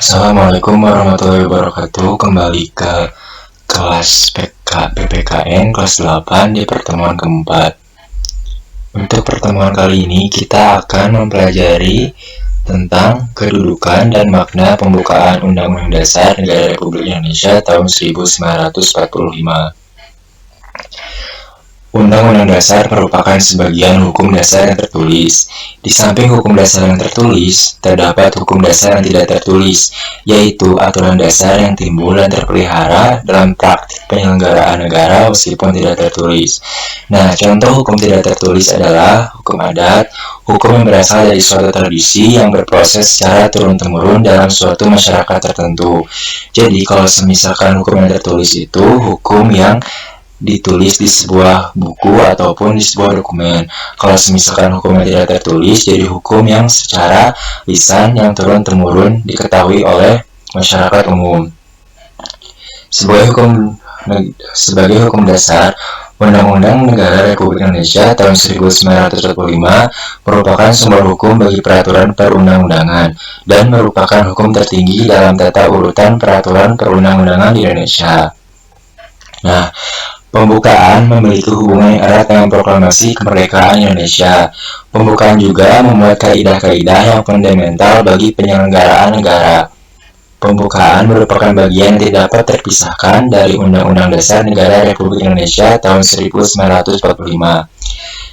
Assalamualaikum warahmatullahi wabarakatuh. Kembali ke kelas PPKN kelas 8 di pertemuan keempat. Untuk pertemuan kali ini kita akan mempelajari tentang kedudukan dan makna pembukaan Undang-Undang Dasar Negara Republik Indonesia tahun 1945. Undang-Undang Dasar merupakan sebagian hukum dasar yang tertulis. Di samping hukum dasar yang tertulis, terdapat hukum dasar yang tidak tertulis, yaitu aturan dasar yang timbul dan terpelihara dalam praktik penyelenggaraan negara meskipun tidak tertulis. Nah, contoh hukum tidak tertulis adalah hukum adat, hukum yang berasal dari suatu tradisi yang berproses secara turun-temurun dalam suatu masyarakat tertentu. Jadi, kalau misalkan hukum yang tertulis itu hukum yang ditulis di sebuah buku ataupun di sebuah dokumen. Kalau misalkan hukum yang tidak tertulis, jadi hukum yang secara lisan yang turun-temurun diketahui oleh masyarakat umum. Sebagai hukum dasar, Undang-Undang Negara Republik Indonesia tahun 1945 merupakan sumber hukum bagi peraturan perundang-undangan dan merupakan hukum tertinggi dalam tata urutan peraturan perundang-undangan di Indonesia. Nah, pembukaan memiliki hubungan yang erat dengan proklamasi kemerdekaan Indonesia. Pembukaan juga memuat kaidah-kaidah yang fundamental bagi penyelenggaraan negara. Pembukaan merupakan bagian yang tidak dapat terpisahkan dari Undang-Undang Dasar Negara Republik Indonesia tahun 1945.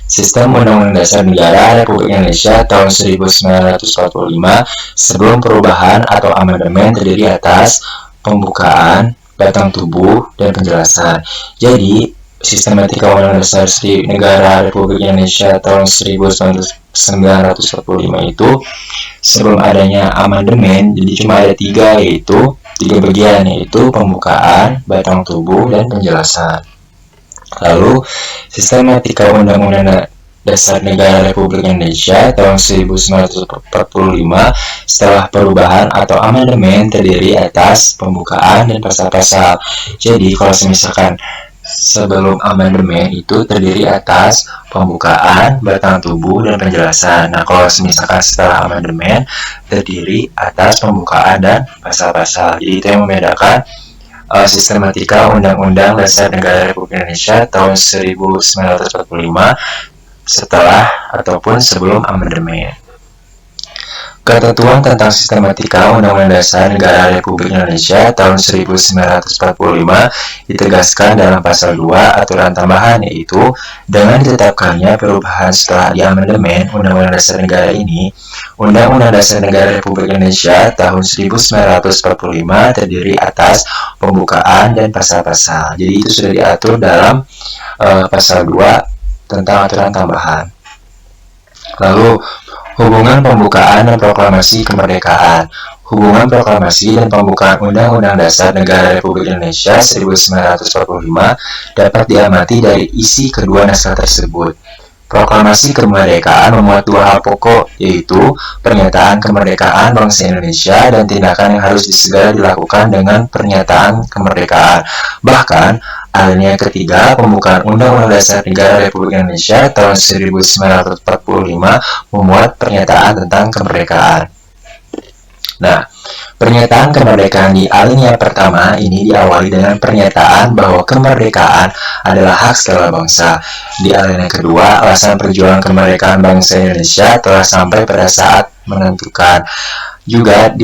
Sistem Undang-Undang Dasar Negara Republik Indonesia tahun 1945 sebelum perubahan atau amandemen terdiri atas pembukaan, batang tubuh, dan penjelasan. Jadi, sistematika Undang-Undang Dasar Negara Republik Indonesia tahun 1945 itu sebelum adanya amandemen, jadi cuma ada tiga bagian, yaitu pembukaan, batang tubuh, dan penjelasan. Lalu, sistematika Undang-Undang Dasar Negara Republik Indonesia tahun 1945 setelah perubahan atau amandemen terdiri atas pembukaan dan pasal-pasal. Jadi kalau misalkan sebelum amandemen itu terdiri atas pembukaan, batang tubuh, dan penjelasan. Nah kalau misalkan setelah amandemen terdiri atas pembukaan dan pasal-pasal. Jadi itu yang membedakan sistematika Undang-Undang Dasar Negara Republik Indonesia tahun 1945 setelah ataupun sebelum amandemen. Ketentuan tentang sistematika Undang-Undang Dasar Negara Republik Indonesia tahun 1945 ditegaskan dalam pasal 2 aturan tambahan, yaitu dengan ditetapkannya perubahan setelah diamandemen Undang-Undang Dasar Negara ini, Undang-Undang Dasar Negara Republik Indonesia tahun 1945 terdiri atas pembukaan dan pasal-pasal. Jadi itu sudah diatur dalam pasal 2 tentang aturan tambahan. Lalu, hubungan pembukaan dan proklamasi kemerdekaan. Hubungan proklamasi dan pembukaan Undang-Undang Dasar Negara Republik Indonesia 1945 dapat diamati dari isi kedua naskah tersebut. Proklamasi kemerdekaan memuat dua hal pokok, yaitu pernyataan kemerdekaan bangsa Indonesia dan tindakan yang harus segera dilakukan dengan pernyataan kemerdekaan. Bahkan, alinea ketiga pembukaan Undang-Undang Dasar Negara Republik Indonesia tahun 1945 memuat pernyataan tentang kemerdekaan. Nah, pernyataan kemerdekaan di alinea pertama ini diawali dengan pernyataan bahwa kemerdekaan adalah hak segala bangsa. Di alinea kedua, alasan perjuangan kemerdekaan bangsa Indonesia telah sampai pada saat menentukan. Juga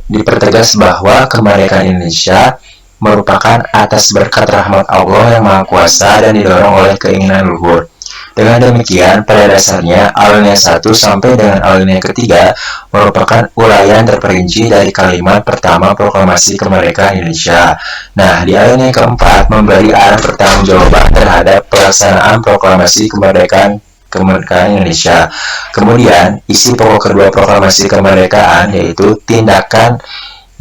dipertegas bahwa kemerdekaan Indonesia merupakan atas berkat rahmat Allah yang Maha Kuasa dan didorong oleh keinginan luhur. Dengan demikian, pada dasarnya, alinea 1 sampai dengan alinea ketiga merupakan uraian terperinci dari kalimat pertama proklamasi kemerdekaan Indonesia. Nah, di alinea keempat memberi arah pertanggungjawaban terhadap pelaksanaan proklamasi kemerdekaan Indonesia. Kemudian, isi pokok kedua proklamasi kemerdekaan yaitu tindakan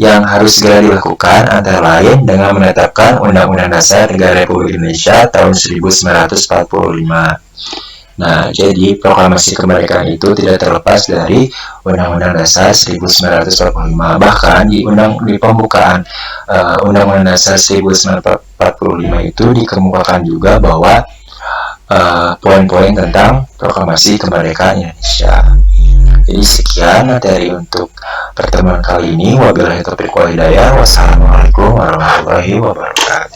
yang harus segera dilakukan antara lain dengan menetapkan Undang-Undang Dasar Negara Republik Indonesia tahun 1945. Nah, jadi proklamasi kemerdekaan itu tidak terlepas dari Undang-Undang Dasar 1945. Bahkan di pembukaan Undang-Undang Dasar 1945 itu dikemukakan juga bahwa poin-poin tentang proklamasi kemerdekaan Indonesia. Jadi sekian materi untuk pertemuan kali ini. Wabillahi taufiq wal hidayah. Wassalamualaikum warahmatullahi wabarakatuh.